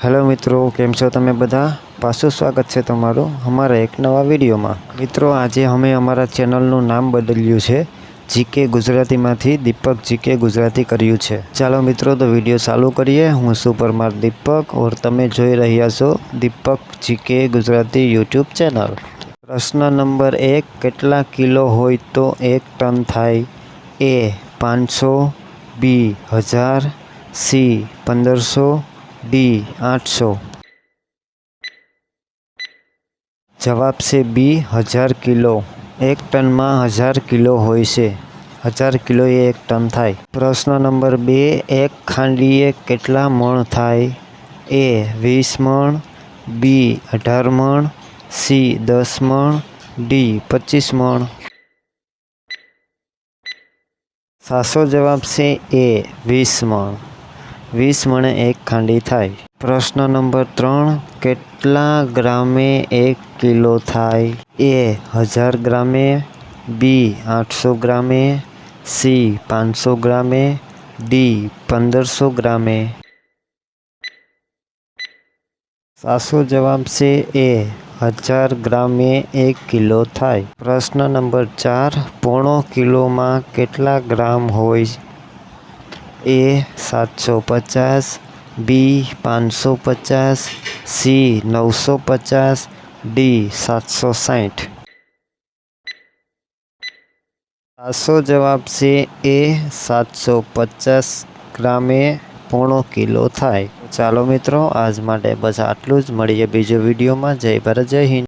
Hello मित्रों, केम छो तमे बधा। पाछुं स्वागत है तमारुं अमारा एक नवा विडियो में। मित्रों, आजे अमे अमारा चेनलनुं नाम बदल्युं छे। जीके गुजराती मांथी दीपक जीके गुजराती कर्युं छे। चालो मित्रों, तो विडियो चालू करीए। हूँ छुं परमार दीपक और तमे जोई रह्या छो दीपक जीके गुजराती यूट्यूब चेनल। प्रश्न नंबर 1, केटला किलो होय तो 1 टन थाय? ए 500, बी 1000, सी 1500, डी 800। जवाब से बी 1000 किलो। 1 टन में 1000 किलो होय छे। 1000 किलो ये 1 टन थाय। प्रश्न नंबर 2, एक खांडीए केटला मण थाय? ए 20 मण, बी 18 मण, सी 10 मण, डी 25 मण। साचो जवाब से ए 20 मण। 20 मणे 1 खांडी थाय। प्रश्न नंबर 3, केटला ग्रामे 1 किलो थाय? ए 1000 ग्रामे, बी 800 ग्रामे, सी 500 ग्रामे, डी 1500 ग्रामे। साचो जवाब से ए 1000 ग्रामे 1 किलो थाय। प्रश्न नंबर 4, पोणो किलो में केटला ग्राम होय? ए 750, बी 550, सी 950, डी 760। साचो जवाब से ए 750 ग्रामे पोणो किलो थाय। चालो मित्रों, आज माटे बस आटलुं ज। मळीए बीजे विडियो में। जय भारत, जय हिंद।